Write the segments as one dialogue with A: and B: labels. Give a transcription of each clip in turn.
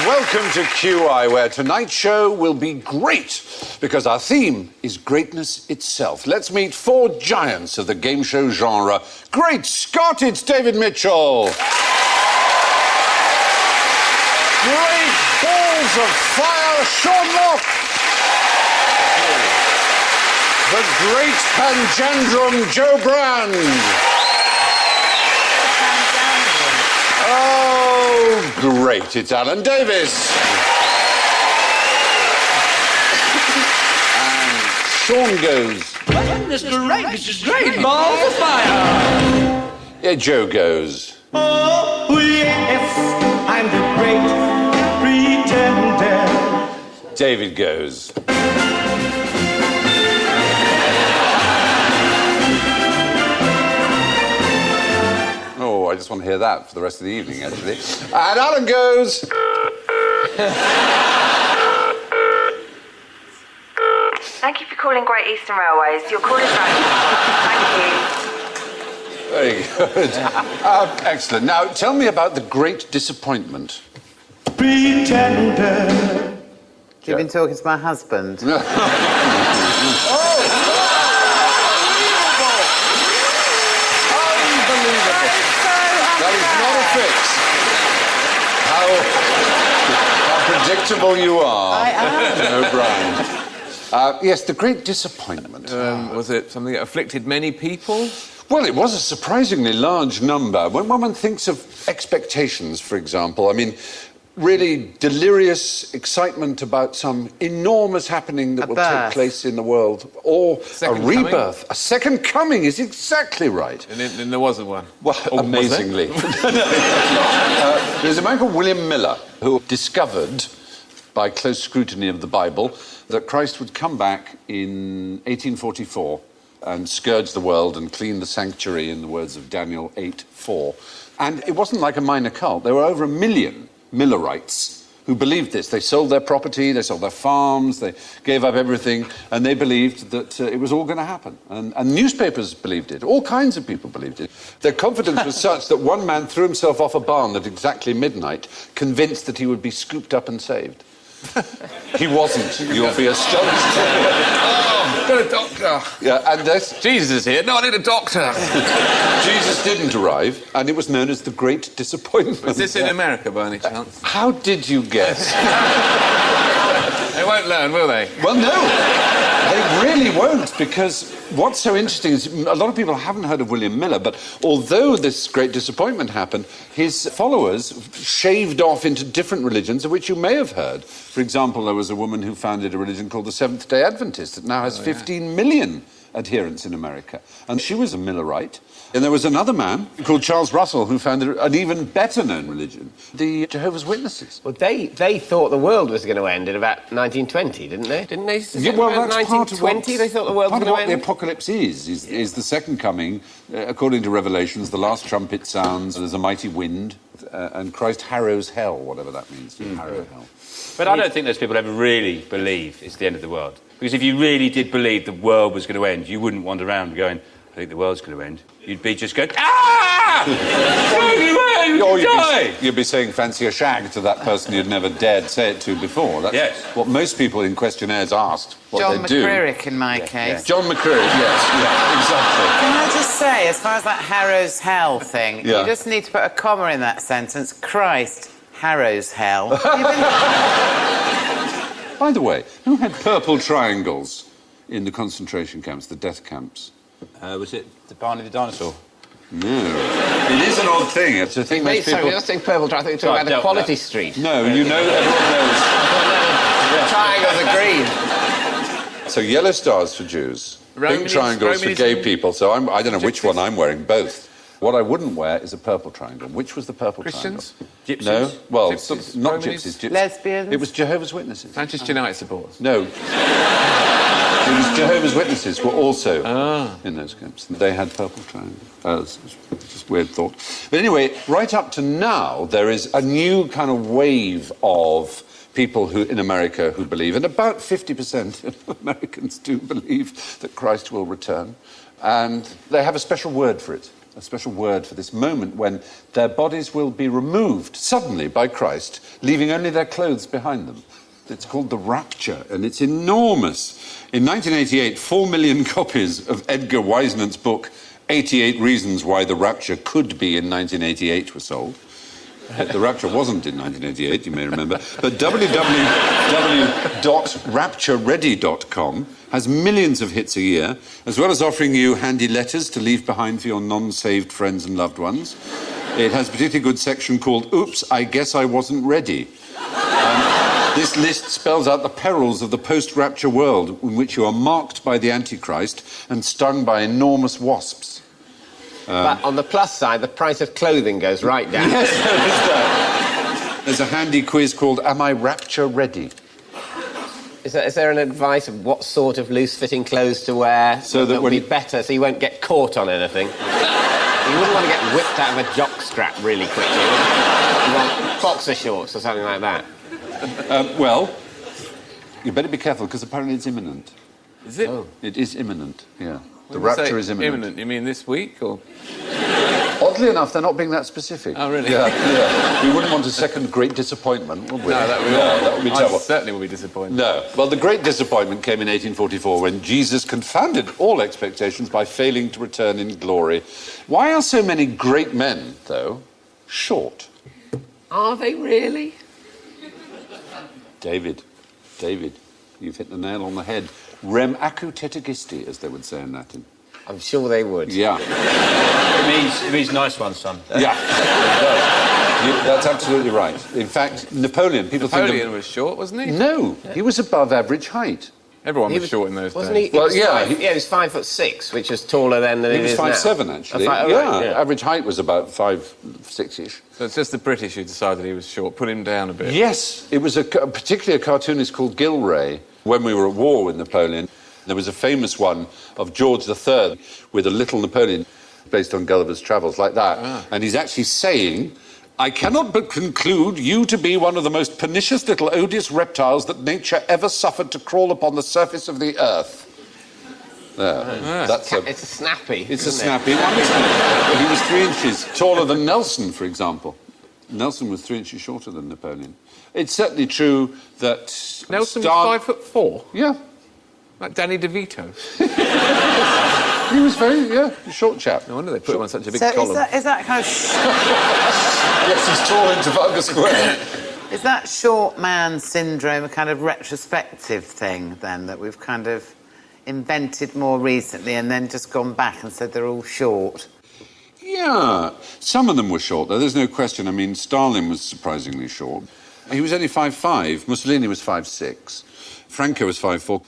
A: Welcome to QI, where tonight's show will be great, because our theme is greatness itself. Let's meet four giants of the game show genre. Great Scott, it's David Mitchell. Great balls of fire, Sean Locke. The great Panjandrum, Joe Brand. Oh, great, it's Alan Davis. And Sean goes.
B: This is great, balls of fire.
A: Yeah, Joe goes.
C: Oh, yes, I'm the great pretender.
A: David goes. Oh, I just want to hear that for the rest of the evening, actually. And Alan goes.
D: Thank you for calling Great Eastern Railways. Your call is right. Thank you.
A: Very good. Excellent. Now, tell me about the great disappointment.
C: Pretender.
E: You've been talking to my husband.
A: How predictable you are.
E: I am.
A: O'Brien. Yes, the great disappointment.
F: Was it something that afflicted many people?
A: Well, it was a surprisingly large number. When one thinks of expectations, for example, I mean, really delirious excitement about some enormous happening that will take place in the world, or a rebirth. A second coming is exactly right.
F: And there wasn't one.
A: Well, amazingly. There's a man called William Miller who discovered, by close scrutiny of the Bible, that Christ would come back in 1844 and scourge the world and clean the sanctuary, in the words of Daniel 8:4. And it wasn't like a minor cult. There were over 1 million Millerites who believed this. They sold their property, they sold their farms, they gave up everything, and they believed that it was all going to happen. And newspapers believed it. All kinds of people believed it. Their confidence was such that one man threw himself off a barn at exactly midnight, convinced that he would be scooped up and saved. He wasn't. You'll be astonished.
F: Oh, got a doctor.
A: Yeah, and this...
F: Jesus is here. No, I need a doctor.
A: Jesus didn't arrive, and it was known as the Great Disappointment.
F: Was this in America, by any chance?
A: How did you guess?
F: They won't learn, will they?
A: Well, no. They really won't, because what's so interesting is a lot of people haven't heard of William Miller, but although this great disappointment happened, his followers shaved off into different religions of which you may have heard. For example, there was a woman who founded a religion called the Seventh-day Adventist that now has 15 million adherents in America. And she was a Millerite. And there was another man called Charles Russell who founded an even better-known religion, the Jehovah's Witnesses.
G: Well, they thought the world was going to end in about 1920, didn't they?
F: Didn't they?
A: Yeah, well, that's
G: 1920, they thought the world was going to end?
A: Part of what the apocalypse is the second coming. According to Revelations, the last trumpet sounds, there's a mighty wind, and Christ harrows hell, whatever that means, to harrow hell.
B: But I don't think those people ever really believe it's the end of the world. Because if you really did believe the world was going to end, you wouldn't wander around going, I think the world's going to end. You'd be just going, ah!
A: You'd be saying fancy a shag to that person you'd never dared say it to before. That's
B: yes.
A: What most people in questionnaires asked. What
E: John
A: they do.
E: McCririck, in my case.
A: Yeah. John McCririck, yes, yeah, exactly.
E: Can I just say, as far as that harrows hell thing, you just need to put a comma in that sentence. Christ harrows hell.
A: By the way, who had purple triangles in the concentration camps, the death camps?
B: Was it the Barney the Dinosaur?
A: No. It is an odd thing. It's a thing most people...
G: Sorry, you're not saying purple triangle, I think you're talking about Equality Street.
A: No, you know, everyone knows.
G: The triangles are green.
A: So yellow stars for Jews, pink triangles for gay people. So I don't know which one I'm wearing, both. What I wouldn't wear is a purple triangle. Which was the purple
F: Christians?
A: triangle?
B: Gypsies?
A: No. Well,
F: Gypsies?
A: not
F: Romanies?
A: gypsies.
E: Lesbians?
A: It was Jehovah's Witnesses.
F: Manchester United supporters.
A: No. It was Jehovah's Witnesses were also in those camps. They had purple triangles. It's just a weird thought. But anyway, right up to now, there is a new kind of wave of people in America who believe, and about 50% of Americans do believe that Christ will return. And they have a special word for it. A special word for this moment when their bodies will be removed suddenly by Christ, leaving only their clothes behind them. It's called the rapture, and it's enormous. In 1988, 4 million copies of Edgar Wiseman's book, 88 Reasons Why the Rapture Could Be in 1988 were sold. The rapture wasn't in 1988, you may remember. But www.raptureready.com has millions of hits a year, as well as offering you handy letters to leave behind for your non-saved friends and loved ones. It has a particularly good section called Oops, I Guess I Wasn't Ready. This list spells out the perils of the post-rapture world in which you are marked by the Antichrist and stung by enormous wasps.
G: But on the plus side, the price of clothing goes right down.
A: Yes, there is that. There's a handy quiz called Am I Rapture Ready?
G: Is there an advice of what sort of loose-fitting clothes to wear
A: so that
G: will be better so you won't get caught on anything? You wouldn't want to get whipped out of a jock strap really quickly. You want boxer shorts or something like that.
A: Well, you better be careful because apparently it's imminent.
F: Is it?
A: Oh. It is imminent, yeah. The
F: When you
A: rapture
F: say
A: is imminent.
F: You mean this week, or...?
A: Oddly enough, they're not being that specific.
F: Oh, really?
A: Yeah. We wouldn't want a second great disappointment, would we?
F: No, that would be
A: terrible.
F: I certainly would be disappointed.
A: No. Well, the great disappointment came in 1844 when Jesus confounded all expectations by failing to return in glory. Why are so many great men, though, short?
G: Are they really?
A: David, you've hit the nail on the head. Rem acu tetagisti, as they would say in Latin.
G: I'm sure they would.
A: Yeah.
B: It means nice one, son.
A: Yeah, it does. That's absolutely right. In fact, Napoleon
F: Napoleon was short, wasn't he?
A: No, he was above average height.
F: Everyone was short in those
G: wasn't
F: days.
G: He?
A: Well,
G: he was 5'6", which is taller than
A: He
G: it
A: was
G: is now.
A: 5'7", actually.
G: Yeah.
A: Average height was about 5'6"-ish.
F: So it's just the British who decided he was short, put him down a bit.
A: Yes, it was particularly a cartoonist called Gilray. When we were at war with Napoleon, there was a famous one of George III with a little Napoleon based on Gulliver's Travels, like that. And he's actually saying, I cannot but conclude you to be one of the most pernicious little odious reptiles that nature ever suffered to crawl upon the surface of the earth. There.
G: It's a snappy.
A: It's a snappy one, isn't it? He was 3 inches taller than Nelson, for example. Nelson was 3 inches shorter than Napoleon. It's certainly true that...
F: Nelson was 5'4"?
A: Yeah.
F: Like Danny DeVito?
A: He was a short chap.
F: No wonder they put him on such a big
E: So
F: column.
E: is that kind of...
A: Yes, he's tall in Trafalgar Square.
E: Is that short man syndrome a kind of retrospective thing, then, that we've kind of invented more recently and then just gone back and said they're all short?
A: Yeah. Some of them were short, though. There's no question. I mean, Stalin was surprisingly short. He was only 5'5". Mussolini was 5'6". Franco was 5'4".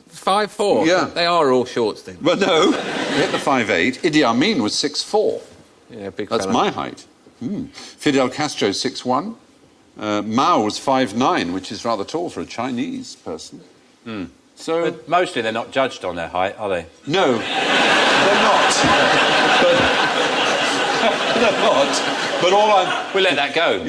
F: 5'4"?
A: Yeah.
F: They are all shorts, then.
A: But no, he hit the 5'8". Idi Amin was 6'4".
F: Yeah, big
A: That's
F: fella.
A: my height. Fidel Castro, 6'1". Mao was 5'9", which is rather tall for a Chinese person. So
B: But mostly they're not judged on their height, are they?
A: no, they're not. They're not. But
B: We'll let that go.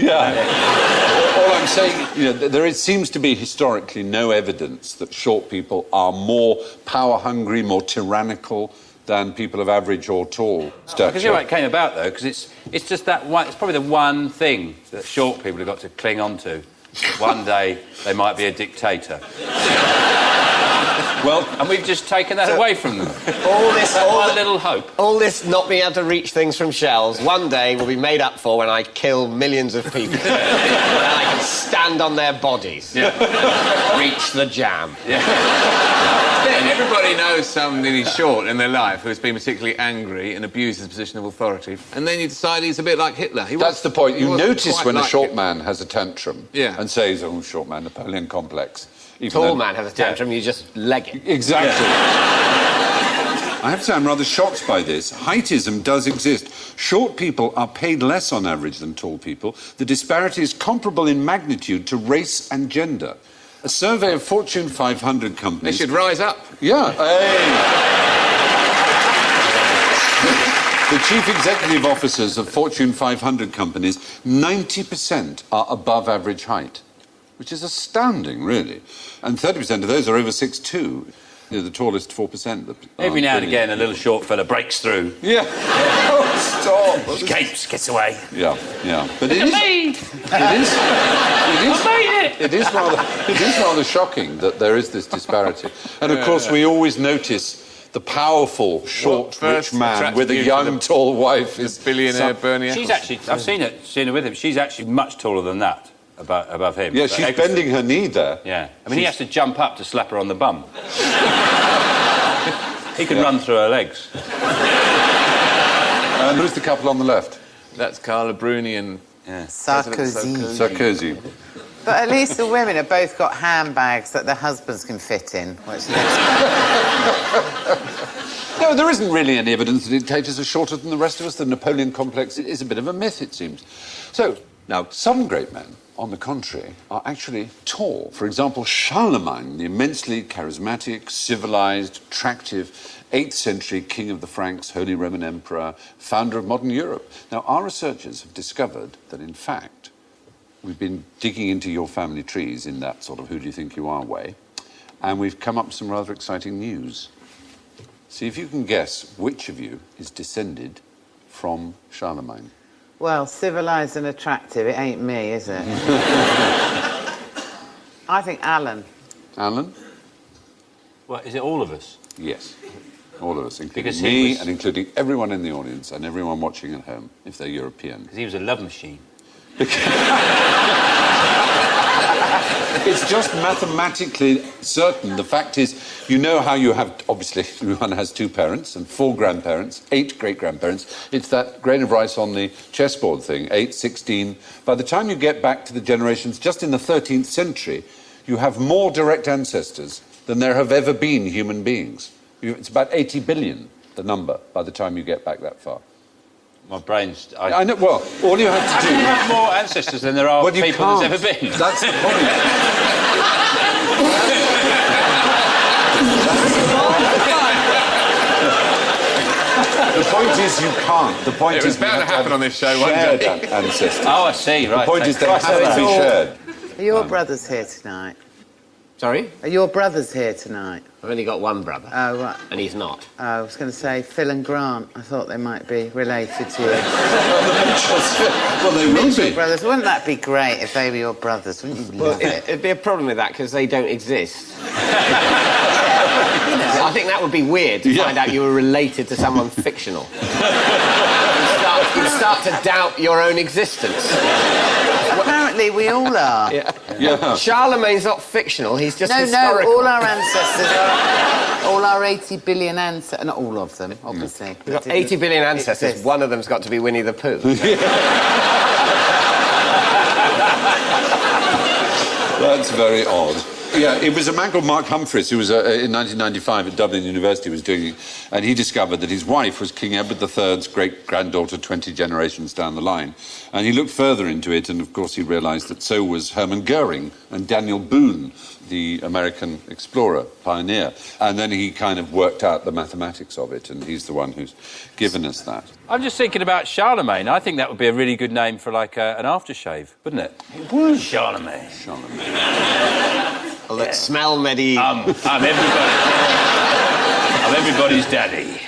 A: all I'm saying, there seems to be historically no evidence that short people are more power-hungry, more tyrannical than people of average or tall stature.
B: Because you know how it came about, though, because it's just that one... It's probably the one thing that short people have got to cling on to. One day they might be a dictator.
A: Well,
B: and we've just taken that away from them.
G: All this
B: little hope.
G: All this not being able to reach things from shells, one day will be made up for when I kill millions of people. And I can stand on their bodies.
B: Yeah.
G: Reach the jam.
B: Yeah.
F: And everybody knows somebody short in their life who's been particularly angry and abused his position of authority. And then you decide he's a bit like Hitler.
A: That's the point. You notice when a
F: like
A: short
F: Hitler.
A: man has a tantrum
F: Yeah.
A: and says, oh, short man, Napoleon complex. Even
G: Tall
A: though-
G: man has a tantrum, you just leg it.
A: Exactly. I have to say, I'm rather shocked by this. Heightism does exist. Short people are paid less on average than tall people. The disparity is comparable in magnitude to race and gender. A survey of Fortune 500
F: They
A: companies...
F: should rise up.
A: Yeah. Hey. The chief executive officers of Fortune 500 companies, 90% are above average height, which is astounding, really. And 30% of those are over 6'2". You know, the tallest 4%.
B: Every now and again, a little short fella breaks through.
A: Yeah. Oh, stop.
B: Escapes, gets away.
A: Yeah, yeah. But it is rather shocking that there is this disparity. And of course, we always notice the powerful, short, rich man with a young, tall wife is
F: billionaire Bernie
B: She's
F: Ecclestone.
B: actually, I've seen her with him. She's actually much taller than that, above him.
A: Yeah,
B: But
A: she's
B: Ecclestone-
A: bending her knee there.
B: Yeah. I mean, he has to jump up to slap her on the bum. He can run through her legs.
A: And who's the couple on the left?
F: That's Carla Bruni and
E: Sarkozy.
A: Sarkozy.
E: But at least the women have both got handbags that their husbands can fit in, which looks...
A: No, there isn't really any evidence that dictators are shorter than the rest of us. The Napoleon complex is a bit of a myth, it seems. So, now, some great men, on the contrary, are actually tall. For example, Charlemagne, the immensely charismatic, civilised, attractive 8th century king of the Franks, Holy Roman Emperor, founder of modern Europe. Now, our researchers have discovered that, in fact, we've been digging into your family trees in that sort of who do you think you are way, and we've come up with some rather exciting news. See if you can guess which of you is descended from Charlemagne.
E: Well, civilised and attractive, it ain't me, is it? I think Alan.
A: Alan?
B: Well, is it all of us?
A: Yes. All of us, including
B: Because he
A: me
B: was-
A: and including everyone in the audience and everyone watching at home, if they're European.
B: Because he was a love machine.
A: It's just mathematically certain. The fact is, you know how you have, obviously, everyone has 2 parents and 4 grandparents, 8 great-grandparents. It's that grain of rice on the chessboard thing, 8, 16. By the time you get back to the generations just in the 13th century, you have more direct ancestors than there have ever been human beings. It's about 80 billion, the number, by the time you get back that far.
B: My brain's...
A: I know, well, all you have to do...
B: You have more ancestors than there are
A: Well, you
B: people
A: can't.
B: there's ever been.
A: That's the point. The point is you can't. The point
F: It was
A: is you
F: bound
A: have
F: to happen
A: have
F: on this show one
A: shared
F: day.
A: ancestors.
B: Oh, I see, right.
A: The point is they
B: Christ,
A: have to
B: it's
A: be
B: all-
A: shared.
E: Are your brothers here tonight?
G: Sorry?
E: Are your brothers here tonight?
G: I've only got one brother,
E: Oh, right.
G: and he's not.
E: I was going to say Phil and Grant. I thought they might be related to you.
A: Well, they will
E: Mitchell
A: be.
E: brothers. Wouldn't that be great if they were your brothers? Wouldn't you love it?
G: It'd be a problem with that because they don't exist. I think that would be weird to find out you were related to someone fictional. You start to doubt your own existence.
E: Apparently, we all are.
A: Yeah.
G: Charlemagne's not fictional, he's just
E: No,
G: historical.
E: all our ancestors are... All our 80 billion ancestors... Not all of them, obviously.
G: We've got 80 billion ancestors,
E: Exist.
G: one of them's got to be Winnie the Pooh.
A: That's very odd. Yeah, it was a man called Mark Humphreys who was in 1995 at Dublin University was doing it, and he discovered that his wife was King Edward III's great-granddaughter 20 generations down the line. And he looked further into it, and of course he realised that so was Hermann Goering and Daniel Boone, the American explorer, pioneer. And then he kind of worked out the mathematics of it, and he's the one who's given us that.
B: I'm just thinking about Charlemagne. I think that would be a really good name for, like, an aftershave, wouldn't it? It would. Charlemagne.
G: Well, let's smell medieval.
B: I'm everybody. I'm everybody's daddy.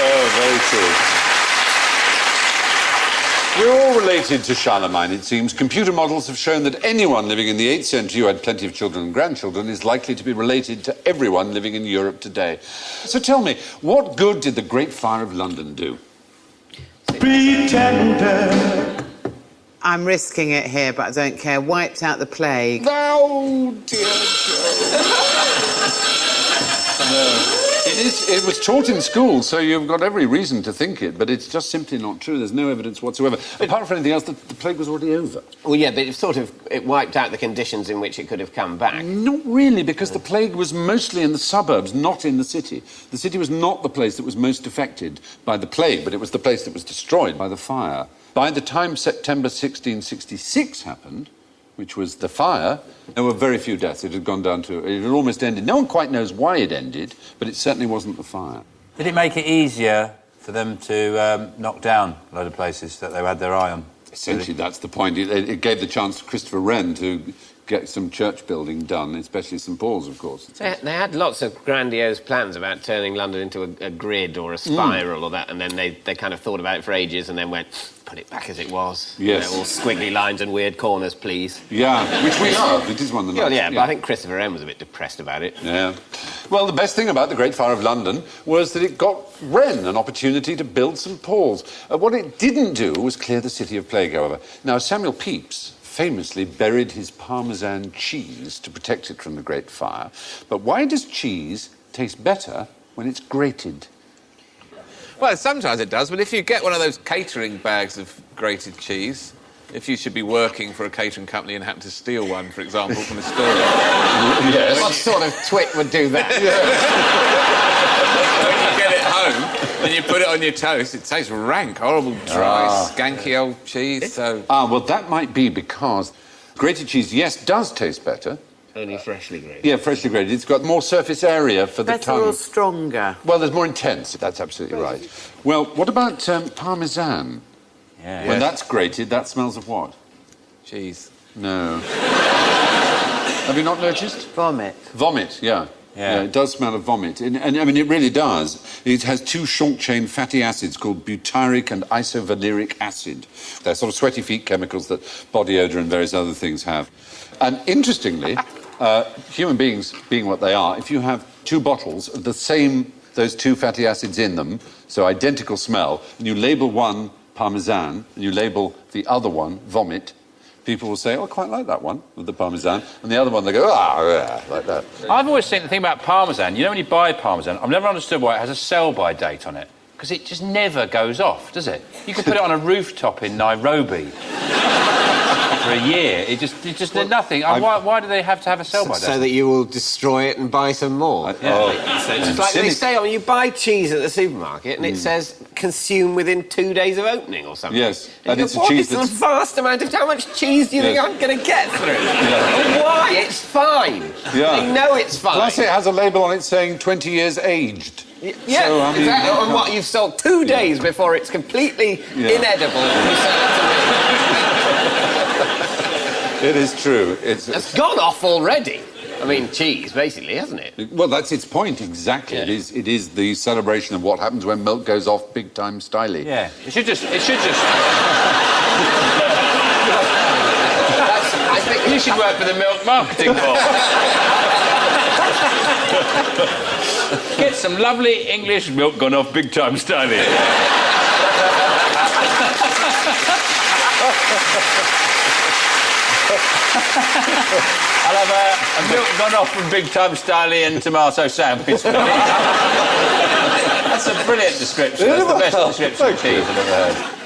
A: Oh, very true. We're all related to Charlemagne, it seems. Computer models have shown that anyone living in the 8th century who had plenty of children and grandchildren is likely to be related to everyone living in Europe today. So tell me, what good did the Great Fire of London do?
C: Pretender.
E: I'm risking it here, but I don't care. Wiped out the plague.
A: Oh, dear God. It was taught in school, so you've got every reason to think it, but it's just simply not true. There's no evidence whatsoever. Apart from anything else, the plague was already over.
G: Well, yeah, but it wiped out the conditions in which it could have come back.
A: Not really, because the plague was mostly in the suburbs, not in the city. The city was not the place that was most affected by the plague, but it was the place that was destroyed by the fire. By the time September 1666 happened, which was the fire, there were very few deaths. It had gone down to... It had almost ended. No one quite knows why it ended, but it certainly wasn't the fire.
B: Did it make it easier for them to knock down a load of places that they had their eye on?
A: Essentially, that's the point. It gave the chance to Christopher Wren to get some church building done, especially St Paul's, of course.
G: They had lots of grandiose plans about turning London into a grid or a spiral or that, and then they kind of thought about it for ages and then went, put it back as it was.
A: Yes.
G: You know, all squiggly lines and weird corners, please.
A: Yeah, which we love. It is one of the nice.
G: Yeah, but I think Christopher Wren was a bit depressed about it.
A: Yeah. Well, the best thing about the Great Fire of London was that it got Wren an opportunity to build St Paul's. What it didn't do was clear the city of plague, however. Now, Samuel Pepys famously buried his Parmesan cheese to protect it from the Great Fire. But why does cheese taste better when it's grated?
F: Well, sometimes it does, but if you get one of those catering bags of grated cheese, if you should be working for a catering company and happen to steal one, for example, from a store...
A: Yes.
G: What sort of twit would do that?
F: When you get it home and you put it on your toast, it tastes rank, horrible, dry, skanky old cheese, so...
A: Well, that might be because grated cheese, yes, does taste better.
G: Only freshly grated.
A: Yeah, freshly grated. It's got more surface area for the
E: Better
A: tongue.
E: or stronger?
A: Well, there's more intense. That's absolutely right. Well, what about Parmesan?
B: Yeah.
A: When that's grated, that smells of what?
F: Cheese.
A: No. Have you not noticed?
E: Vomit.
A: Vomit, yeah.
B: Yeah.
A: It does smell of vomit. And I mean, it really does. It has two short-chain fatty acids called butyric and isovaleric acid. They're sort of sweaty feet chemicals that body odour and various other things have. And interestingly, human beings being what they are, if you have two bottles of the same, those two fatty acids in them, so identical smell, and you label one Parmesan and you label the other one vomit, people will say, oh, I quite like that one with the Parmesan, and the other one they go, yeah, like that.
B: I've always seen the thing about Parmesan, you know when you buy Parmesan, I've never understood why it has a sell-by date on it, because it just never goes off, does it? You could put it on a rooftop in Nairobi for a year. It just did nothing. Why do they have to have a sell-by date?
G: So that you will destroy it and buy some more. So it's like they say, you buy cheese at the supermarket and it says consume within 2 days of opening or something.
A: Yes,
G: and
A: it's
G: go,
A: a cheese
G: that's a vast amount of... How much cheese do you think I'm going to get through?
A: Yeah.
G: Why? It's fine.
A: Yeah.
G: They know it's fine.
A: Plus it has a label on it saying 20 years aged.
G: Yeah,
A: So, I mean,
G: exactly. And what, you've sold 2 days before it's completely inedible and you sell it to me.
A: It is true.
G: It's gone off already. I mean, cheese, basically, hasn't it?
A: Well, that's its point, exactly.
G: Yeah.
A: It is the celebration of what happens when milk goes off big-time styly.
B: Yeah, it should just...
G: I think
B: You should work for the Milk Marketing Board. Get some lovely English milk gone off big-time styling. I'll have a milk gone off from big-time styling and tomato sandwich. That's a brilliant description. That's the best description of cheese I've ever heard.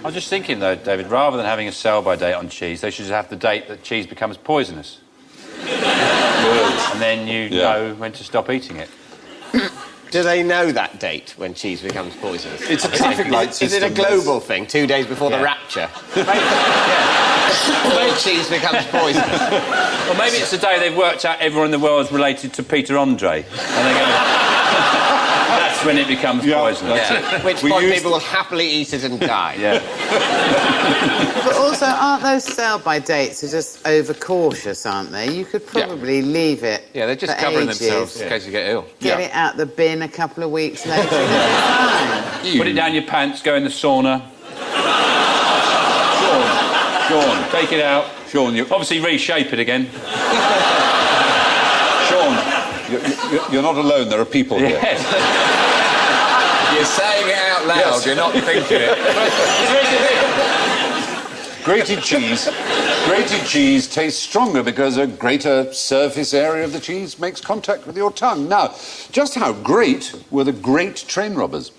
B: I was just thinking, though, David, rather than having a sell-by date on cheese, they should just have the date that cheese becomes poisonous. And then you know when to stop eating it.
G: Do they know that date when cheese becomes poisonous?
A: It's a traffic light system.
G: Is it a global thing, 2 days before the rapture? When cheese becomes poisonous.
B: Or maybe it's the day they've worked out everyone in the world is related to Peter Andre. And they go, that's when it becomes poisonous.
G: At which point people will happily eat it and die.
E: But also, aren't those sell-by dates are just overcautious, aren't they? You could probably leave it.
F: Yeah, they're just
E: for
F: covering
E: ages.
F: themselves in case you get ill.
E: Get it out the bin a couple of weeks later. And it'll be fine.
B: Put it down your pants, go in the sauna. Sean, take it out.
A: Sean,
B: obviously reshape it again.
A: Sean, you're not alone. There are people here.
F: You're saying it out loud, you're not thinking it.
A: grated cheese tastes stronger because a greater surface area of the cheese makes contact with your tongue. Now, just how great were the great train robbers?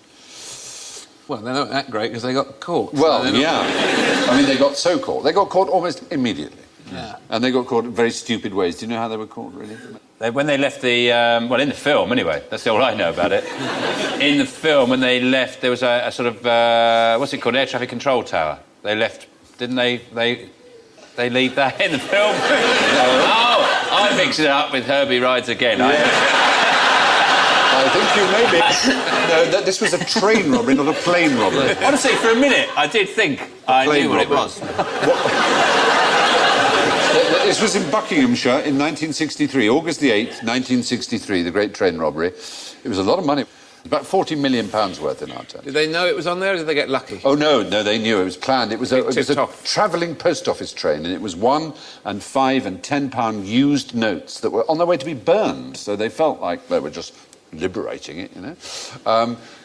F: Well, they're not that great because they got caught.
A: Well,
F: so
A: yeah. I mean, they got so caught. They got caught almost immediately.
F: Yeah.
A: And they got caught in very stupid ways. Do you know how they were caught, really?
B: When they left the... well, in the film, anyway. That's all I know about it. In the film, when they left, there was a sort of... what's it called? Air traffic control tower. They left... Didn't they leave that in the film? Oh, I'm mixing it up with Herbie Rides Again.
A: I think you may be. No, this was a train robbery, not a plane robbery.
B: Honestly, for a minute, I did think I knew what it was.
A: This was in Buckinghamshire in 1963, August the 8th, 1963, the great train robbery. It was a lot of money. About £40 million worth in our terms.
F: Did they know it was on there or did they get lucky?
A: Oh, no, they knew. It was planned. It was a travelling post office train, and it was £1 and £5 and £10 used notes that were on their way to be burned. So they felt like they were just liberating it, you know.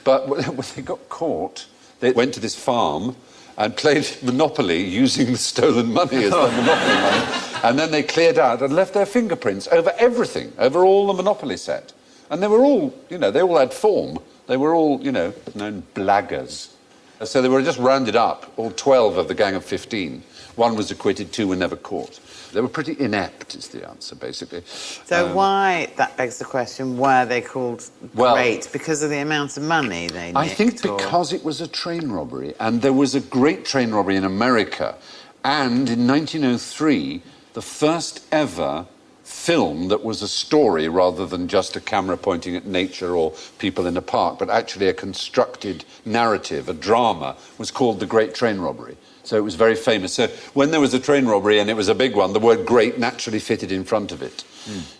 A: But when they got caught, they went to this farm and played Monopoly using the stolen money as their Monopoly money. And then they cleared out and left their fingerprints over everything, over all the Monopoly set. And they were all, you know, they all had form. They were all, you know, known blaggers. So they were just rounded up, all 12 of the gang of 15. One was acquitted, 2 were never caught. They were pretty inept, is the answer, basically.
E: So why, that begs the question, why are they called great? Because of the amount of money they nicked?
A: I think because it was a train robbery, and there was a great train robbery in America. And in 1903, the first ever film that was a story rather than just a camera pointing at nature or people in a park, but actually a constructed narrative, a drama, was called The Great Train Robbery. So it was very famous. So when there was a train robbery and it was a big one, the word great naturally fitted in front of it.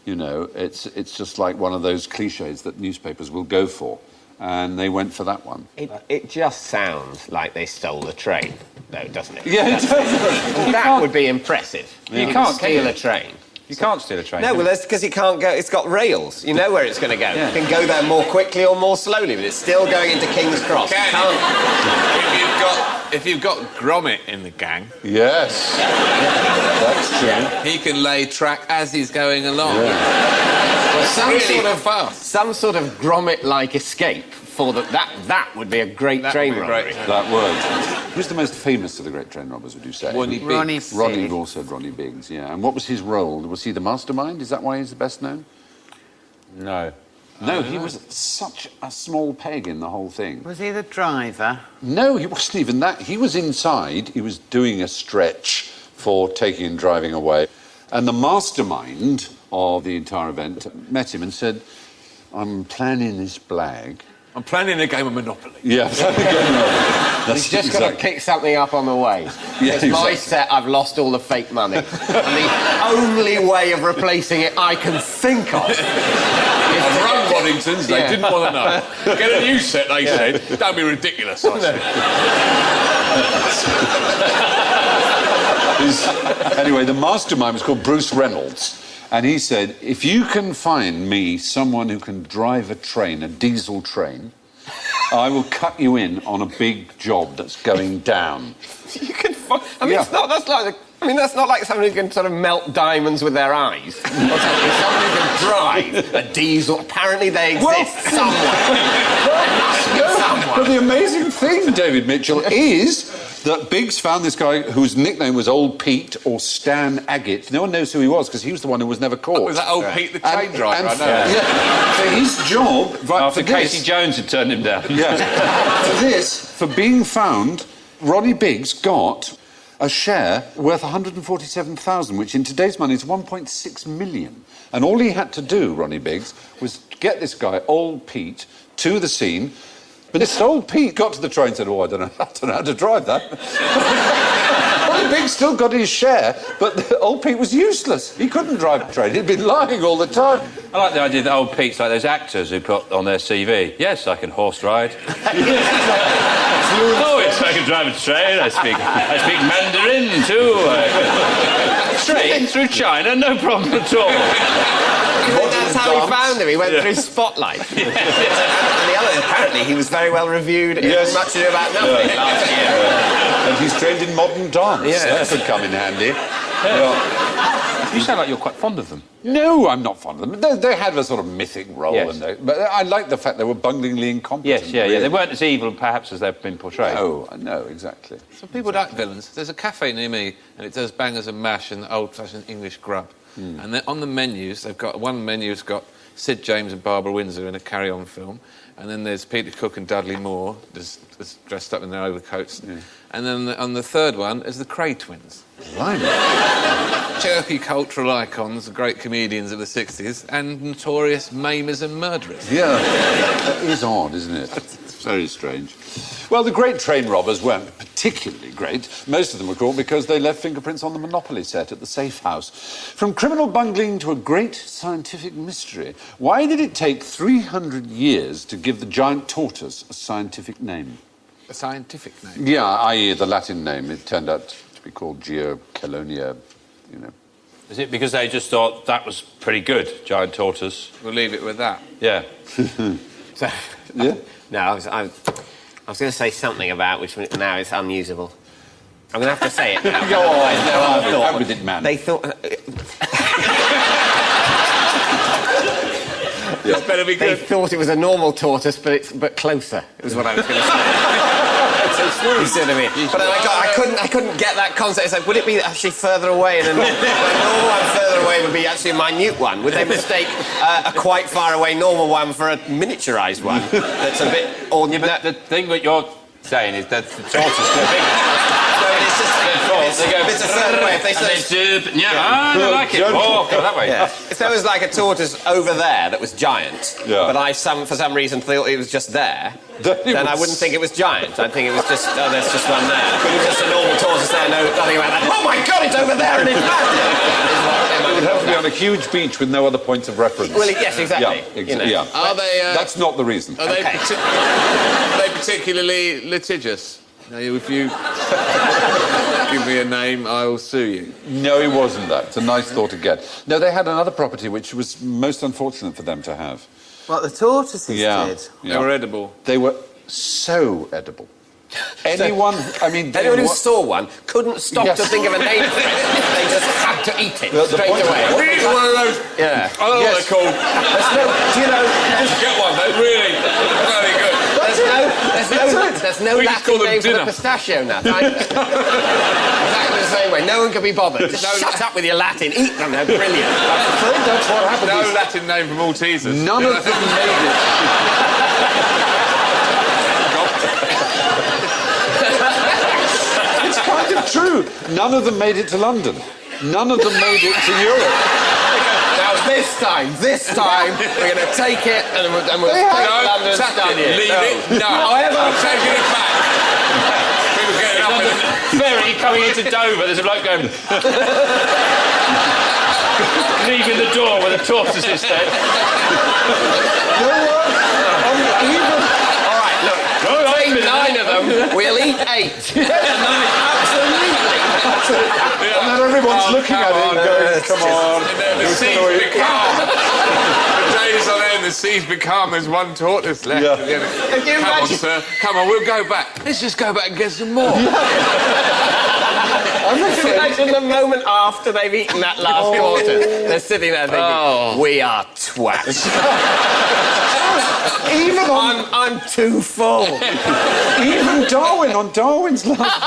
A: You know, it's just like one of those cliches that newspapers will go for. And they went for that one.
G: It just sounds like they stole a train, though, doesn't it?
A: Yeah, it does.
G: That would be impressive.
B: You
G: can't steal a train.
B: You can't steal a train.
G: No, well, that's because it can't go... It's got rails. You know where it's going to go.
B: Yeah.
G: It can go there more quickly or more slowly, but it's still going into King's Cross.
F: If you've got Gromit in the gang...
A: Yes. That's true.
F: He can lay track as he's going along.
A: Yeah.
G: Well,
F: Some
G: sort of Gromit-like escape for that would be a great train robbery.
A: That word. Who's the most famous of the great train robbers, would you say?
E: Ronnie Biggs.
A: Ronnie, also Ronnie Biggs, yeah. And what was his role? Was he the mastermind? Is that why he's the best known?
B: No.
A: No, he was such a small peg in the whole thing.
E: Was he the driver?
A: No, he wasn't even that. He was inside. He was doing a stretch for taking and driving away. And the mastermind of the entire event met him and said, I'm planning this blag.
F: I'm planning a game of Monopoly.
A: Yeah,
G: He's just got to pick something up on the way.
A: Yeah,
G: It's my set, I've lost all the fake money. And the only way of replacing it I can think of...
F: I've run Waddingtons, they didn't want to know. Get a new set, they said. Don't be ridiculous, I said.
A: Anyway, the mastermind was called Bruce Reynolds. And he said, if you can find me someone who can drive a train, a diesel train, I will cut you in on a big job that's going down.
G: You can that's not like someone who can sort of melt diamonds with their eyes. Someone who can drive a diesel. Apparently they exist somewhere. There must be someone.
A: But the amazing thing, David Mitchell, is that Biggs found this guy whose nickname was Old Pete or Stan Agate. No one knows who he was because he was the one who was never caught.
F: Was that Old Pete the train driver? I know.
A: Yeah. So his job...
B: After Casey Jones had turned him down.
A: Yeah. For being found, Ronnie Biggs got a share worth 147,000, which in today's money is 1.6 million. And all he had to do, Ronnie Biggs, was get this guy, Old Pete, to the scene. But this old Pete got to the train and said, I don't know how to drive that. Ronnie Biggs still got his share, but old Pete was useless. He couldn't drive a train. He'd been lying all the time.
B: I like the idea that old Pete's like those actors who put on their CV, yes, I can horse ride. Oh, yes, I can drive a train. I speak Mandarin too. Train through China, no problem at all.
G: That's how he found him. He went through Spotlight. And the other, apparently, he was very well reviewed in Much Ado About Nothing last year.
A: And he's trained in modern dance. That could come in handy.
B: You sound like you're quite fond of them.
A: No, I'm not fond of them. They had a sort of mythic role, but I like the fact they were bunglingly incompetent.
B: Yes, yeah. They weren't as evil, perhaps, as they've been portrayed.
A: No, exactly.
F: Some people like villains. There's a cafe near me, and it does bangers and mash and old-fashioned English grub. And then on the menus, they've got one menu's got Sid James and Barbara Windsor in a Carry On film, and then there's Peter Cook and Dudley Moore, just dressed up in their overcoats, and then on the third one is the Cray twins.
A: Blimey.
F: Chirpy cultural icons, great comedians of the 60s, and notorious maimers and murderers.
A: Yeah, that is odd, isn't it? It's very strange. Well, the great train robbers weren't particularly great. Most of them were caught because they left fingerprints on the Monopoly set at the safe house. From criminal bungling to a great scientific mystery, why did it take 300 years to give the giant tortoise a scientific name?
F: A scientific name?
A: Yeah, i.e. the Latin name. It turned out to be called Geochelonia, you know.
B: Is it because they just thought that was pretty good, giant tortoise?
F: We'll leave it with that.
B: Yeah.
G: So,
A: Yeah?
G: No, I was going to say something about which now is unusable. I'm going to have to say it now.
A: Go on.
G: How
A: with it, man.
G: They thought...
F: It's better be
G: They
F: good.
G: thought it was a normal tortoise, but closer, is what I was going to say. You see what I mean? But I couldn't get that concept. It's like, would it be actually further away? And a normal one further away would be actually a minute one. Would they mistake a quite far away normal one for a miniaturised one that's a bit...
B: Yeah, but the thing that you're saying is that the tortoise is bigger.
G: No, but it's just... It's a certain way. If they said...
B: I like it. Oh, go that way.
G: Yeah. If there was like a tortoise over there that was giant, but for some reason thought it was just there, then I wouldn't think it was giant. I'd think it was just, there's just one there. But it was just a normal tortoise there, nothing about that. Oh my God, it's over there and it's massive!
A: It would have to be on a huge beach with no other points of reference.
G: Well, yes, exactly.
A: Yeah.
F: Are they...
A: That's not the reason.
F: Are they, are they particularly litigious? Now, if you give me a name, I'll sue you.
A: No, it wasn't that. It's a nice thought again. No, they had another property which was most unfortunate for them to have.
E: What the tortoises did?
F: They were edible.
A: They were so edible. Anyone
G: who saw one couldn't stop to think of a name for it. They just had to eat it straight away.
F: Really one of those...
G: Yeah.
F: I don't know what they're called.
G: Just
F: get one, they're really very good.
G: There's no Latin name for the pistachio nut. Exactly the same way. No one can be bothered. Just shut up with your Latin. Eat them. They're brilliant.
A: I'm afraid that's what happened.
F: No Latin name for Maltesers.
A: None of them made it. It's kind of true. None of them made it to London. None of them made it to Europe.
G: Now this time, we're going to take it and we'll take London.
F: Leave it. No.
G: However,
F: I'm taking it back. People getting up in the
B: ferry coming into Dover, there's a bloke going... leaving the door where the tortoise is there.
G: All right, look. Take 9 of them, we'll eat 8. Absolutely.
A: And then everyone's looking at it and going, come on.
F: And then the seas become... The days on end, the seas become, there's one tortoise left.
A: Yeah.
F: Come on, sir. Come on, we'll go back. Let's just go back and get some more.
G: Can you imagine the moment after they've eaten that last tortoise? They're sitting there thinking, we are twats. I'm too full.
A: Even Darwin, on Darwin's last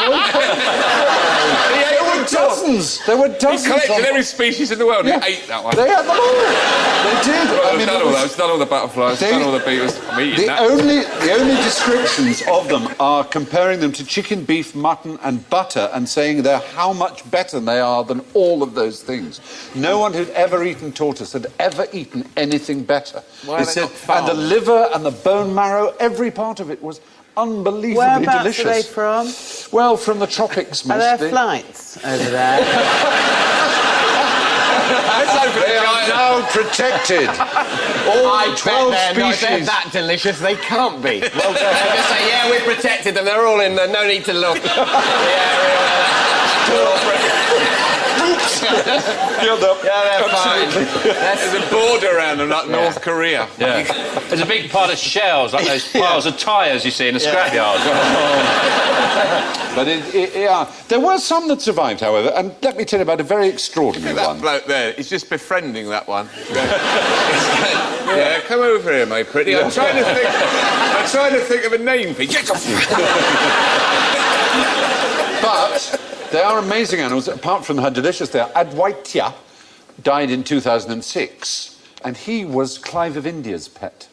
A: There were dozens.
F: He collected every species in the world and he ate that one.
A: They had them all. They did.
F: I've done all those. Done all the butterflies. Done all the beetles. I'm eating that.
A: The only descriptions of them are comparing them to chicken, beef, mutton and butter and saying they're how much better they are than all of those things. No one who'd ever eaten tortoise had ever eaten anything better.
F: Why
A: they said, and the liver and the bone marrow, every part of it was unbelievably
E: Whereabouts
A: delicious.
E: are they from?
A: Well, from the tropics mostly.
E: Are there flights over there?
A: They are now protected. All 12 species.
G: They're that delicious, they can't be. Well, they just say, yeah, we've protected them. They're all in there. No need to look. they're fine.
F: There's a border around them, like North Korea.
B: Yeah. There's a big pile of shells, like those piles of tyres you see in a scrapyard.
A: But there were some that survived, however, and let me tell you about a very extraordinary
F: That
A: one.
F: bloke there, he's just befriending that one. Yeah, come over here, my pretty. I'm trying to think of a name for you.
A: But they are amazing animals. Apart from how delicious they are, Adwaita died in 2006, and he was Clive of India's pet.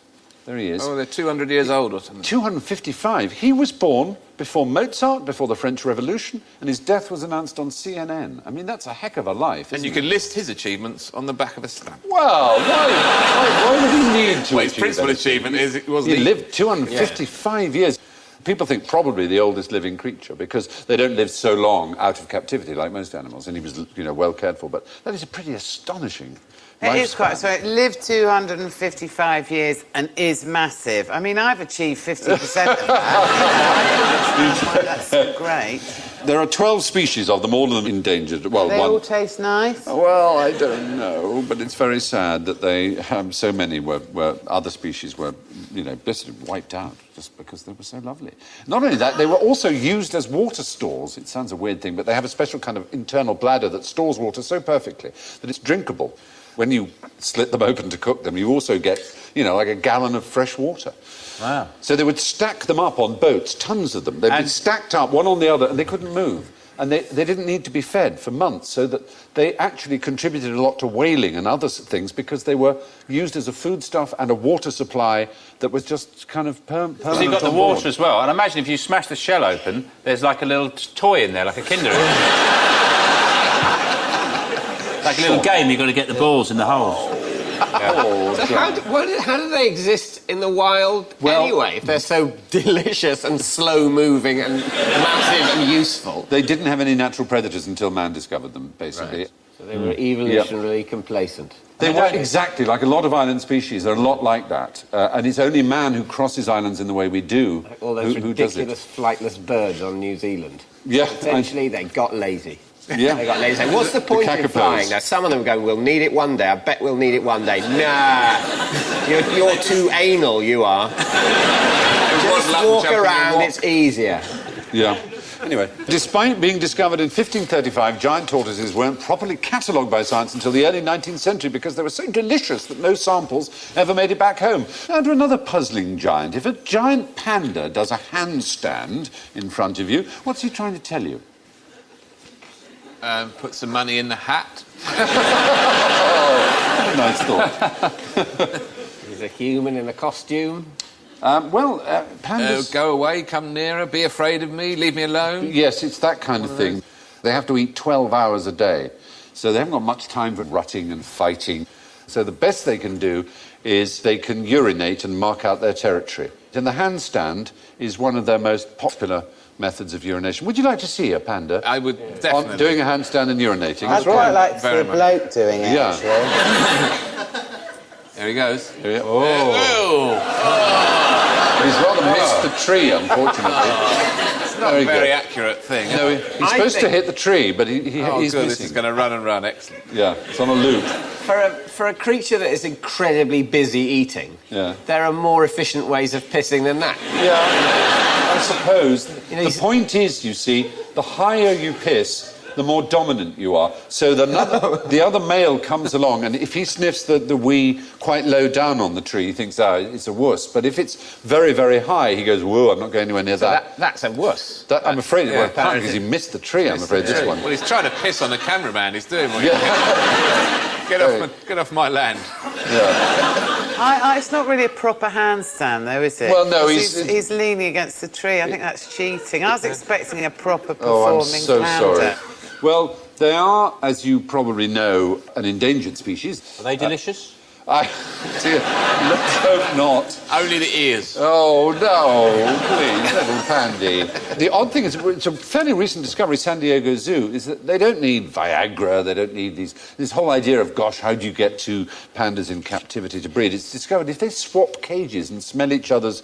A: There he is.
F: Oh, they're 200 years old or something.
A: 255. He was born before Mozart, before the French Revolution, and his death was announced on CNN. I mean, that's a heck of a life,
F: And you can list his achievements on the back of a stamp.
A: Well, why would he need to
F: Well, his
A: achieve
F: principal
A: that
F: achievement is it wasn't...
A: He lived 255 years. People think probably the oldest living creature because they don't live so long out of captivity like most animals, and he was, well cared for. But that is a pretty astonishing
E: It is
A: lifespan.
E: quite... So it lived 255 years and is massive. I mean, I've achieved 50% of that. That's so great.
A: There are 12 species of them, all of them endangered. Well,
E: They
A: one...
E: all taste nice.
A: Well, I don't know, but it's very sad that they so many were other species were, basically wiped out just because they were so lovely. Not only that, they were also used as water stores. It sounds a weird thing, but they have a special kind of internal bladder that stores water so perfectly that it's drinkable. When you slit them open to cook them, you also get, like a gallon of fresh water.
B: Wow.
A: So they would stack them up on boats, tons of them. They'd be stacked up one on the other, and they couldn't move. And they didn't need to be fed for months, so that they actually contributed a lot to whaling and other things because they were used as a foodstuff and a water supply that was just kind of permanent.
B: So you've got the
A: on board.
B: water as well. And imagine if you smash the shell open, there's like a little toy in there, like a Kinder Egg. Like a little game, you've got to get the balls in the holes.
G: So how do they exist in the wild anyway, if they're so delicious and slow-moving and massive and useful?
A: They didn't have any natural predators until man discovered them, basically.
G: Right. So they were evolutionarily complacent.
A: They were exactly like a lot of island species. They're a lot like that. And it's only man who crosses islands in the way we do
G: Like all those
A: who does it.
G: ridiculous flightless birds on New Zealand.
A: Yeah.
G: Essentially, they got lazy.
A: Yeah.
G: They got lazy. What's the point in
A: kakapoos.
G: flying? Now, some of them go, we'll need it one day. I bet we'll need it one day. Nah. You're too anal, you are. Just walk around, it's easier.
A: Yeah. Anyway, despite being discovered in 1535, giant tortoises weren't properly catalogued by science until the early 19th century because they were so delicious that no samples ever made it back home. Now to another puzzling giant. If a giant panda does a handstand in front of you, what's he trying to tell you?
F: Put some money in the hat.
A: Nice thought.
G: He's a human in a costume.
A: Pandas...
F: Go away, come nearer, be afraid of me, leave me alone.
A: Yes, it's that kind of thing. They have to eat 12 hours a day, so they haven't got much time for rutting and fighting. So the best they can do is they can urinate and mark out their territory. And the handstand is one of their most popular methods of urination. Would you like to see a panda?
F: I would definitely.
A: Doing a handstand and urinating.
E: I'd quite like to see a bloke doing it,
A: Yeah.
E: actually.
F: There he goes.
A: Oh. He's rather missed the tree, unfortunately.
F: It's not a very accurate thing.
A: No, he's supposed to hit the tree, but he's
F: good,
A: missing.
F: this is going to run and run. Excellent.
A: Yeah, it's on a loop.
G: For a creature that is incredibly busy eating, there are more efficient ways of pissing than that.
A: Yeah, I suppose. The point is, you see, the higher you piss, the more dominant you are. So the other male comes along, and if he sniffs the wee quite low down on the tree, he thinks, it's a wuss. But if it's very, very high, he goes, whoa, I'm not going anywhere near that.
G: That's a wuss.
A: I'm afraid, well, partly because he missed the tree, I'm afraid, this one.
F: Well, he's trying to piss on the cameraman. He's doing what Get off my land.
A: Yeah.
E: It's not really a proper handstand, though, is it?
A: Well, no,
E: he's leaning against the tree. I think that's cheating. I was expecting a proper performing
A: Oh, I'm so
E: panda.
A: sorry. Well, they are, as you probably know, an endangered species.
B: Are they delicious?
A: Dear, let's hope not.
F: Only the ears.
A: Oh, no, please, little pandy. The odd thing is, it's a fairly recent discovery, San Diego Zoo, is that they don't need Viagra, they don't need this whole idea of, gosh, how do you get two pandas in captivity to breed? It's discovered if they swap cages and smell each other's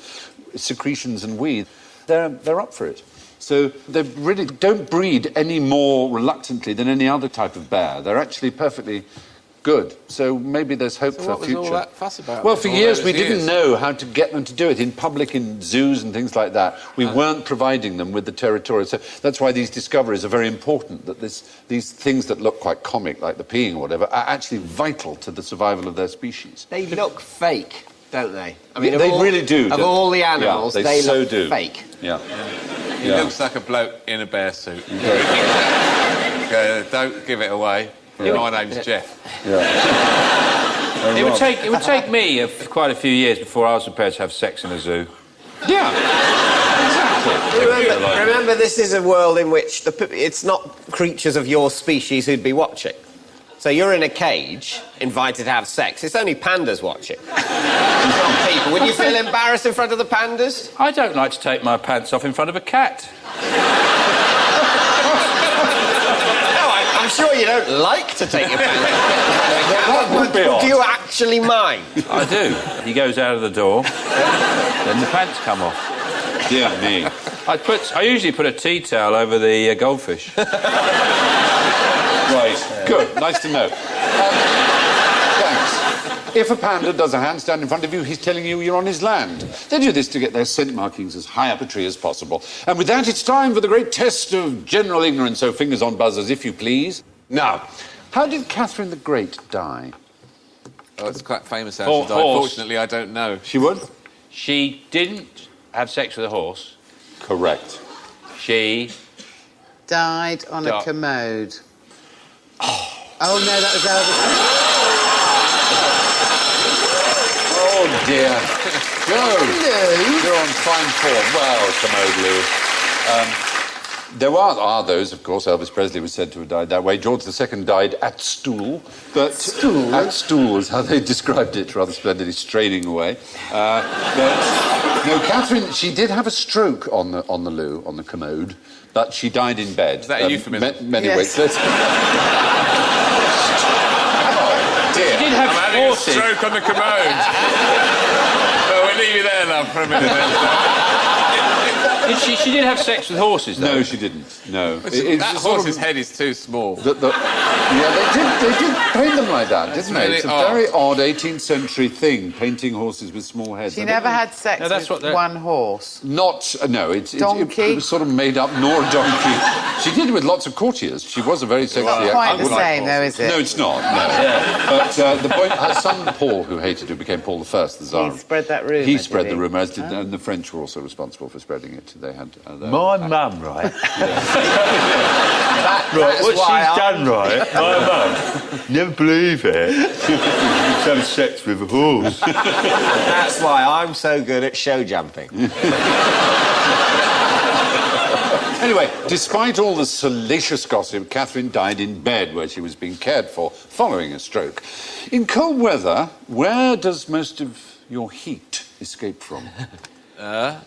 A: secretions and wee, they're up for it. So they really don't breed any more reluctantly than any other type of bear. They're actually perfectly good. So maybe there's hope for
F: what was
A: future.
F: all that fuss about?
A: Well, for
F: All
A: years
F: those
A: we
F: years?
A: didn't know how to get them to do it in public, in zoos and things like that. We weren't providing them with the territorial. So that's why these discoveries are very important, that these things that look quite comic, like the peeing or whatever, are actually vital to the surviil of their species.
G: They look fake, don't they? I
A: Yeah, they really do,
G: Of
A: don't
G: all the animals,
A: Yeah,
G: they
A: so
G: look
A: do.
G: fake.
A: Yeah.
F: He
A: Yeah.
F: looks like a bloke in a bear suit. Don't give it away. My name's Jeff.
B: It would take me quite a few years before I was prepared to have sex in a zoo.
A: Yeah. Exactly.
G: Remember, this is a world in which it's not creatures of your species who'd be watching. So you're in a cage, invited to have sex. It's only pandas watching. It's not people. Would you feel embarrassed in front of the pandas?
B: I don't like to take my pants off in front of a cat.
G: No, I'm sure you don't like to take your pants off.
A: That would be odd.
G: Do you actually mind?
B: I do. He goes out of the door, then the pants come off.
A: Dear me.
B: I usually put a tea towel over the goldfish.
A: Right. Good. Nice to know. Thanks. If a panda does a handstand in front of you, he's telling you you're on his land. They do this to get their scent markings as high up a tree as possible. And with that, it's time for the great test of general ignorance, so fingers on buzzers, if you please. Now, how did Catherine the Great die?
F: Oh, it's quite famous how
B: Horse.
F: she died. Fortunately, I don't know.
A: She would?
B: She didn't have sex with a horse.
A: Correct.
B: She...
E: Died on a
B: Di-
E: commode. Oh, no, that was Elvis.
A: Oh, dear. Go. You're on fine form. Well, commode Lou. There are those, of course. Elvis Presley was said to have died that way. George II died at stool. But at stool is how they described it, rather splendidly, straining away. But no, Catherine, she did have a stroke on the loo, on the commode, but she died in bed.
F: Is that a euphemism?
A: Many
E: Yes.
A: weeks later.
B: She did have
F: I'm having a
B: horses.
F: stroke on the commode. Well, we'll leave you there, love, for a minute.
B: She did have sex with horses, though.
A: No, she didn't. No.
F: That
A: It's sort of-
F: horse's head is too small.
A: Yeah, they did paint them like that, didn't they?
F: really
A: It's a
F: odd.
A: very odd 18th century thing, painting horses with small heads.
E: She
A: I don't
E: never
A: know.
E: had sex
B: No, that's
E: with
B: what
E: one horse.
A: Not, no, it
E: Donkey?
A: was sort of made up, nor a donkey. She did with lots of courtiers. She was a very sexy
E: Not
A: actress.
E: quite the
F: would like
E: same, though, is it?
A: No, it's not, no. But the point, her son Paul, who hated her, became Paul I, the Tsar.
E: He spread that rumour,
A: He
E: did
A: spread
E: he?
A: the rumour, as did, and the French were also responsible for spreading it. They had...
H: My mum, right?
G: That's
H: What
G: why
H: she's done, right? My mum, never believe it. She's having sex with a horse.
G: That's why I'm so good at show jumping.
A: Anyway, despite all the salacious gossip, Catherine died in bed where she was being cared for following a stroke. In cold weather, where does most of your heat escape from?
E: Oh,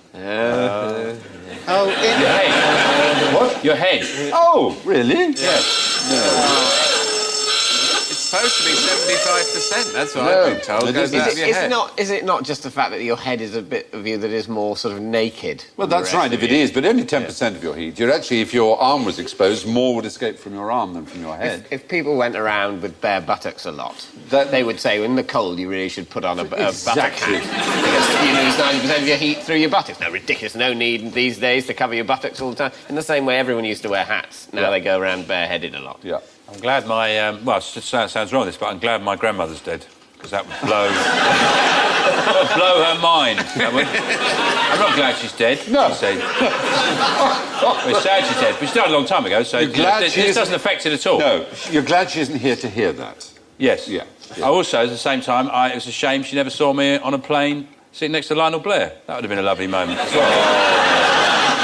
B: Your head.
A: What?
B: Your head.
A: Oh, really?
B: Yes.
F: It's supposed to be 75%. That's what
A: No,
F: I've been told.
A: it
F: Goes
A: isn't.
F: out of your head.
G: Is it not just the fact that your head is a bit of you that is more sort of naked?
A: Well,
G: than the
A: that's
G: rest
A: right,
G: of
A: if it
G: you?
A: is, but only 10% of your heat. You're actually, if your arm was exposed, more would escape from your arm than from your head.
G: If people went around with bare buttocks a lot,
A: That-
G: they would say, in the cold, you really should put on a buttock
A: Exactly.
G: hat. Because you lose 90% of your heat through your buttocks. No, ridiculous. No need these days to cover your buttocks all the time. In the same way everyone used to wear hats. Now
A: Yeah.
G: they go around bareheaded a lot.
A: Yeah.
B: I'm glad my... well, it sounds wrong, this, but I'm glad my grandmother's dead. Because that would blow... that would blow her mind. I'm not glad she's dead.
A: No.
B: She said. Well, it's sad she's dead, but she died a long time ago, so
A: You're glad
B: this
A: she isn't-
B: doesn't affect it at all.
A: No, you're glad she isn't here to hear that.
B: Yes.
A: Yeah.
B: I also, at the same time, it was a shame she never saw me on a plane sitting next to Lionel Blair. That would have been a lovely moment as well.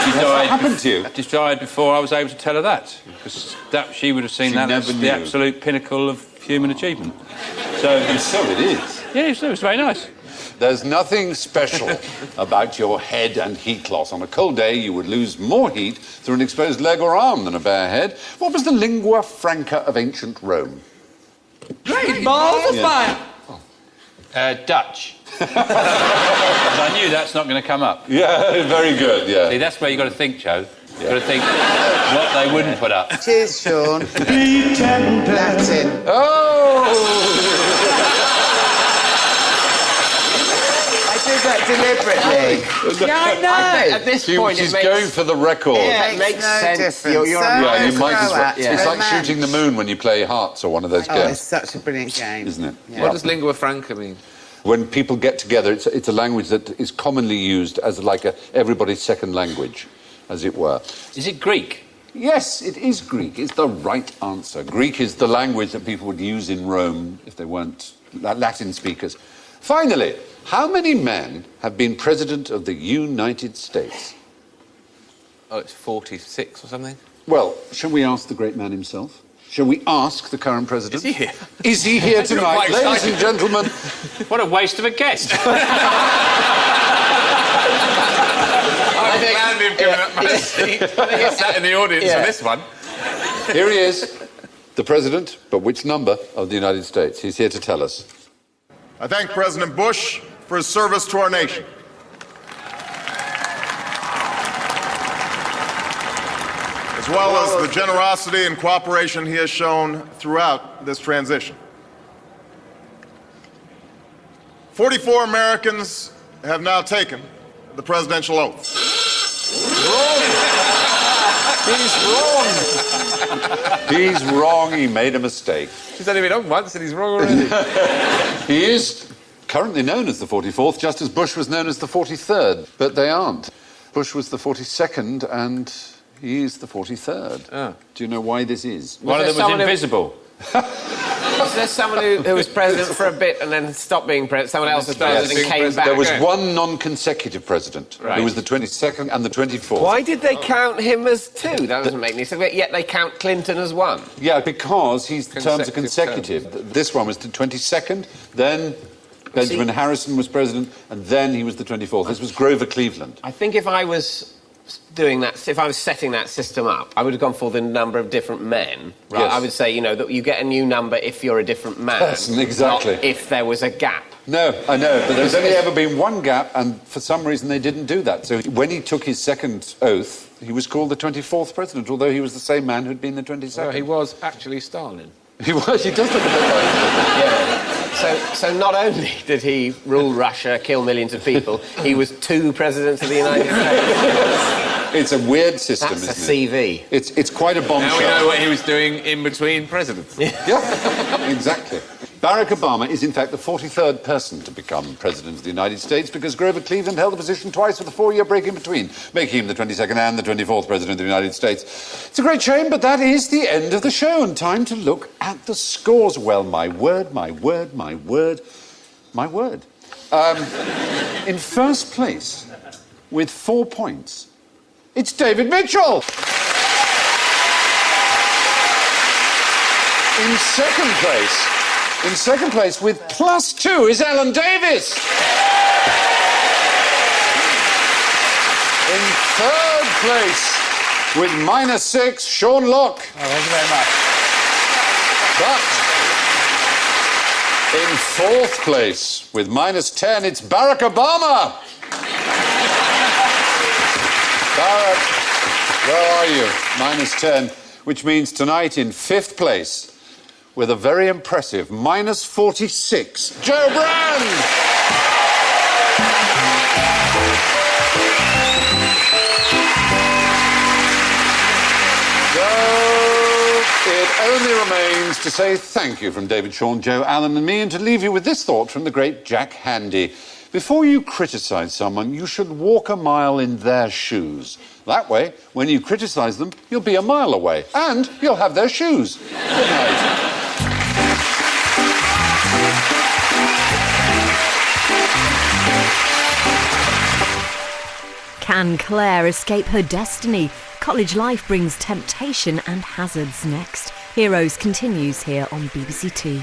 B: She
A: What happened to you?
B: She died before I was able to tell her that, because she would have seen
A: She
B: that
A: never
B: as
A: knew.
B: the absolute pinnacle of human achievement. So,
A: So it is.
B: yeah, it was very nice.
A: There's nothing special about your head and heat loss. On a cold day, you would lose more heat through an exposed leg or arm than a bare head. What was the lingua franca of ancient Rome?
C: Great balls of fire.
B: Dutch. I knew that's not going to come up.
A: Yeah, very good,
B: See,
A: yeah.
B: that's where you've got to think, Joe. Got to think what they wouldn't put up.
E: Cheers, Sean. Latin. I did that deliberately.
C: Yeah, I know.
G: At this point,
A: She's
G: it makes...
A: going for the record.
G: Yeah, it makes
E: no
G: sense.
E: difference.
G: You're
E: So
A: Yeah, you
E: Throw
A: might as well.
E: at
A: It's like
E: romance.
A: shooting the moon when you play hearts or one of those
E: Oh, it's
A: games,
E: such a brilliant game.
A: isn't it?
E: Yeah.
F: What does lingua franca mean?
A: When people get together, it's a language that is commonly used as like everybody's second language, as it were.
B: Is it Greek?
A: Yes, it is Greek. It's the right answer. Greek is the language that people would use in Rome if they weren't Latin speakers. Finally, how many men have been president of the United States?
F: Oh, it's 46 or something?
A: Well, shall we ask the great man himself? Shall we ask the current president?
F: Is he here?
A: Is he here tonight?
F: quite
A: Ladies
F: excited.
A: and gentlemen,
B: What a waste of a guest.
F: I'm glad they've given up my seat. I sat in the audience for this one.
A: here he is, the president, but which number of the United States? He's here to tell us.
I: I thank President Bush for his service to our nation. As well as the generosity and cooperation he has shown throughout this transition. 44 Americans have now taken the presidential oath.
A: He's wrong. He made a mistake.
F: He's only been on once and he's wrong already.
A: He is currently known as the 44th, just as Bush was known as the 43rd, but they aren't. Bush was the 42nd and he is the 43rd.
F: Oh.
A: Do you know why this is?
B: One of them was invisible.
G: Was there someone who was president for a bit and then stopped being president? Someone else was president and came back?
A: There was one non-consecutive president,
B: Right.
A: who was the 22nd and the 24th.
G: Why did they count him as two? That doesn't make any sense. Yet they count Clinton as one.
A: Yeah, because his terms are
F: Consecutive
A: consecutive. This one was the 22nd, then Benjamin Harrison was president, and then he was the 24th. This was Grover Cleveland.
G: I think if I was doing that, if I was setting that system up, I would have gone for the number of different men. Right?
A: Yes.
G: I would say, you know, that you get a new number if you're a different man.
A: Person, exactly.
G: Not if there was a gap.
A: No, I know, but there's only ever been one gap, and for some reason they didn't do that. So when he took his second oath, he was called the 24th president, although he was the same man who'd been the 22nd.
F: So he was actually Stalin.
A: He was. He does look a bit like him.
G: Yeah. So not only did he rule Russia, kill millions of people, he was two presidents of the United States.
A: It's a weird system,
G: That's a
A: isn't it?
G: CV.
A: It's quite a bombshell.
F: Now we know what he was doing in between presidents.
A: Yeah, exactly. Barack Obama is, in fact, the 43rd person to become president of the United States because Grover Cleveland held the position twice with a 4-year break in between, making him the 22nd and the 24th president of the United States. It's a great shame, but that is the end of the show, and time to look at the scores. Well, my word, my word, my word, my word. In first place, with 4 points, it's David Mitchell. In second place with +2 is Alan Davis. In third place with -6, Sean Locke.
C: Oh, thank you very much.
A: But in fourth place with -10, it's Barack Obama. Barack, where are you? -10, which means tonight in fifth place with a very impressive -46, Joe Brand. So it only remains to say thank you from David, Sean, Joe, Alan and me, and to leave you with this thought from the great Jack Handy. Before you criticise someone, you should walk a mile in their shoes. That way, when you criticise them, you'll be a mile away, and you'll have their shoes. Good night.
J: Can Claire escape her destiny? College life brings temptation and hazards next. Heroes continues here on BBC Two.